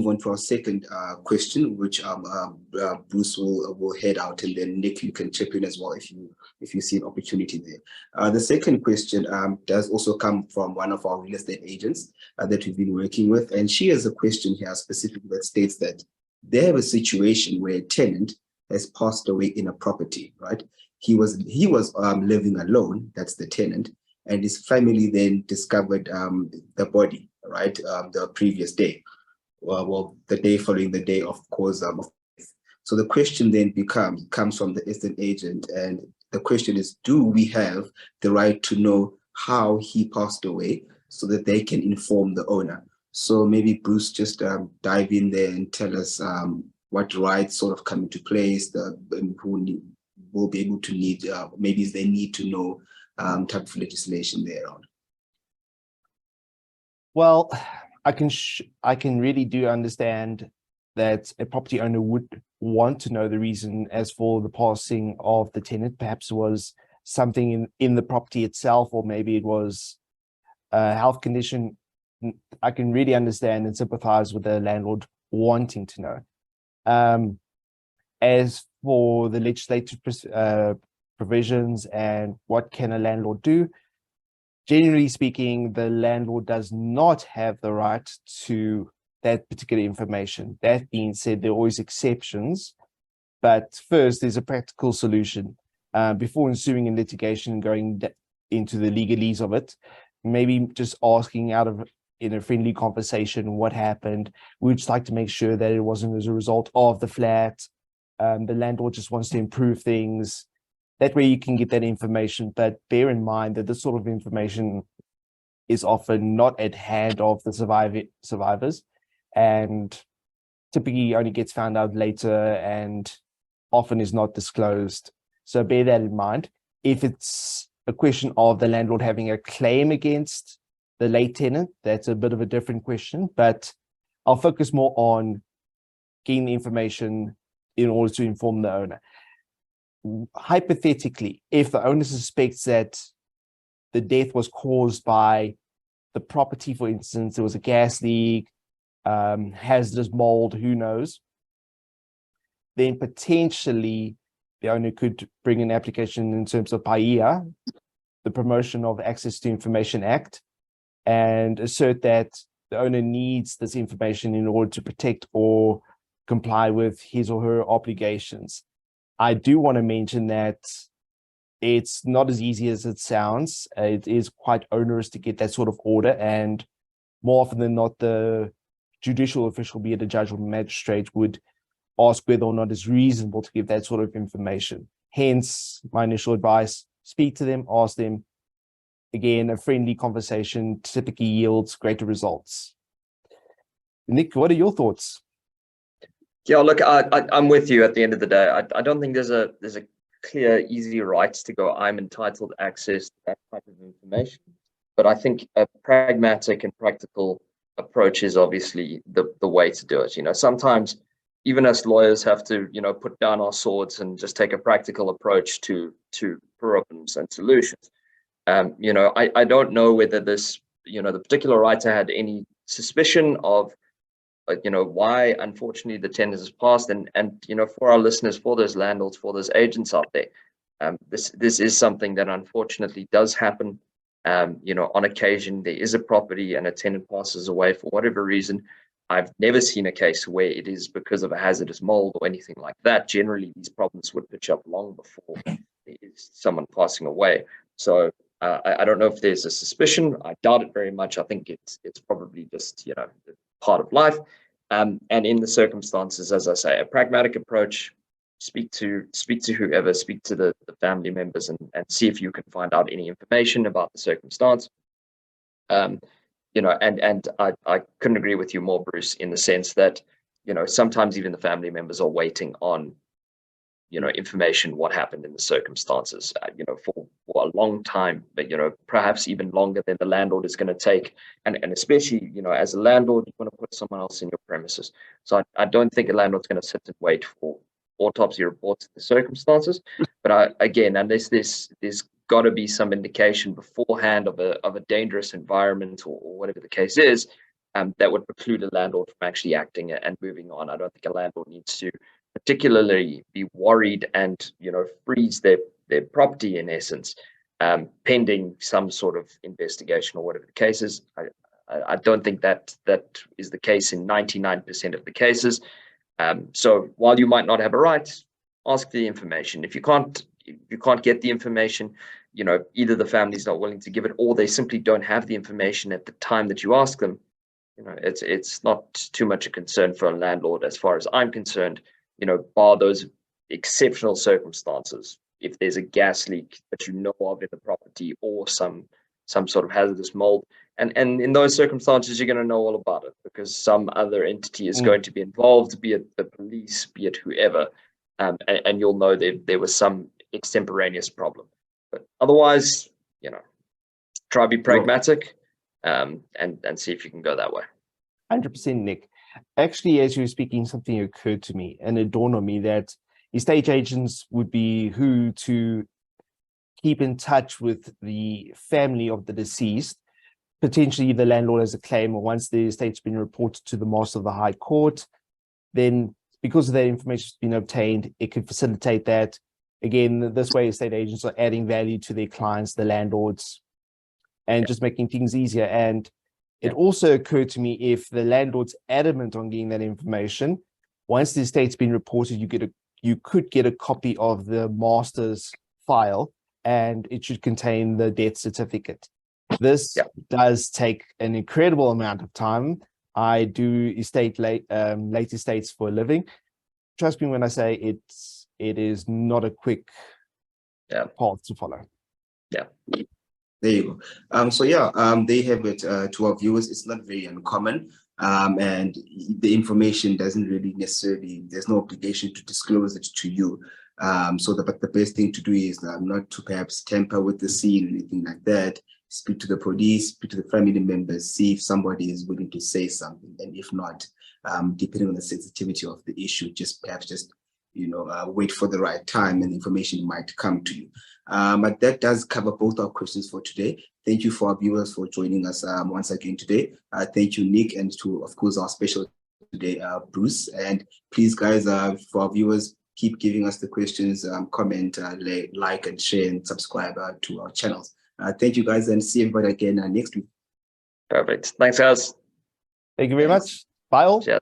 move on to our second question, which Bruce will head out, and then Nick, you can chip in as well if you see an opportunity there. The second question does also come from one of our real estate agents that we've been working with, and she has a question here specifically that states that they have a situation where a tenant has passed away in a property, right? He was living alone, that's the tenant, and his family then discovered the body, right, the previous day. Well, the day following the day, of course. So the question then comes from the estate agent, and the question is, do we have the right to know how he passed away so that they can inform the owner? So maybe Bruce, just dive in there and tell us what rights sort of come into place, who will be able to need, maybe they need to know type of legislation thereon. Well, I can really do understand that a property owner would want to know the reason as for the passing of the tenant. Perhaps it was something in the property itself, or maybe it was a health condition. I can really understand and sympathize with the landlord wanting to know. As for the legislative provisions and what can a landlord do, generally speaking, the landlord does not have the right to that particular information. That being said, there are always exceptions, but first there's a practical solution. Before ensuing in litigation and going into the legalese of it, maybe just asking in a friendly conversation what happened. We'd just like to make sure that it wasn't as a result of the flat. The landlord just wants to improve things. That way you can get that information, but bear in mind that this sort of information is often not at hand of the survivors, and typically only gets found out later and often is not disclosed. So bear that in mind. If it's a question of the landlord having a claim against the late tenant, that's a bit of a different question, but I'll focus more on getting the information in order to inform the owner. Hypothetically, if the owner suspects that the death was caused by the property, for instance, there was a gas leak, hazardous mold, who knows, then potentially the owner could bring an application in terms of PAIA, the Promotion of Access to Information Act, and assert that the owner needs this information in order to protect or comply with his or her obligations. I do want to mention that it's not as easy as it sounds. It is quite onerous to get that sort of order, and more often than not, the judicial official, be it a judge or magistrate, would ask whether or not it's reasonable to give that sort of information. Hence, my initial advice, speak to them, ask them. Again, a friendly conversation typically yields greater results. Nick, what are your thoughts? Yeah, look, I'm with you at the end of the day. I don't think there's a clear, easy rights to go, I'm entitled access to that type of information. But I think a pragmatic and practical approach is obviously the way to do it. You know, sometimes even as lawyers have to, put down our swords and just take a practical approach to problems and solutions. I don't know whether this, the particular writer had any suspicion of why unfortunately the tenant has passed, and for our listeners, for those landlords, for those agents out there, this is something that unfortunately does happen. On occasion there is a property and a tenant passes away for whatever reason. I've never seen a case where it is because of a hazardous mold or anything like that. Generally these problems would pitch up long before there is someone passing away. So I don't know if there's a suspicion. I doubt it very much. I think it's probably just part of life, and in the circumstances, as I say, a pragmatic approach. Speak to whoever, speak to the family members, and see if you can find out any information about the circumstance. And I couldn't agree with you more, Bruce, in the sense that sometimes even the family members are waiting on information, what happened in the circumstances, for a long time, but perhaps even longer than the landlord is going to take, and especially as a landlord, you want to put someone else in your premises. So I don't think a landlord's going to sit and wait for autopsy reports of the circumstances. But again, unless there's got to be some indication beforehand of a dangerous environment or whatever the case is, that would preclude a landlord from actually acting and moving on. I don't think a landlord needs to particularly be worried and, freeze their property in essence, pending some sort of investigation or whatever the case is. I don't think that is the case in 99% of the cases. So while you might not have a right, ask the information. If you can't get the information, either the family's not willing to give it, or they simply don't have the information at the time that you ask them, it's not too much a concern for a landlord as far as I'm concerned, bar those exceptional circumstances. If there's a gas leak that you know of in the property, or some sort of hazardous mold, and in those circumstances, you're going to know all about it because some other entity is going to be involved, be it the police, be it whoever, and you'll know there was some extemporaneous problem. But otherwise, try to be pragmatic, and see if you can go that way. 100%, Nick. Actually, as you were speaking, something occurred to me, and it dawned on me that estate agents would be who to keep in touch with the family of the deceased. Potentially the landlord has a claim, or once the estate's been reported to the Master of the High Court, then because of that information has been obtained, it could facilitate that. Again, this way estate agents are adding value to their clients, the landlords, and just making things easier. And it also occurred to me, if the landlord's adamant on getting that information, once the estate's been reported, you could get a copy of the master's file, and it should contain the death certificate. This does take an incredible amount of time. I do late estates for a living. Trust me when I say it is not a quick path to follow. There you go. So they have it to our viewers. It's not very uncommon, and the information doesn't really necessarily, there's no obligation to disclose it to you. But the best thing to do is not to perhaps tamper with the scene or anything like that. Speak to the police, speak to the family members, see if somebody is willing to say something, and if not, depending on the sensitivity of the issue, perhaps wait for the right time and information might come to you. But that does cover both our questions for today. Thank you for our viewers for joining us once again today. Thank you, Nick, and to, of course, our special today, Bruce. And please, guys, for our viewers, keep giving us the questions, comment, like, and share, and subscribe to our channels. Thank you, guys, and see everybody again next week. Perfect. Thanks, guys. Thank you very much. Bye all. Cheers.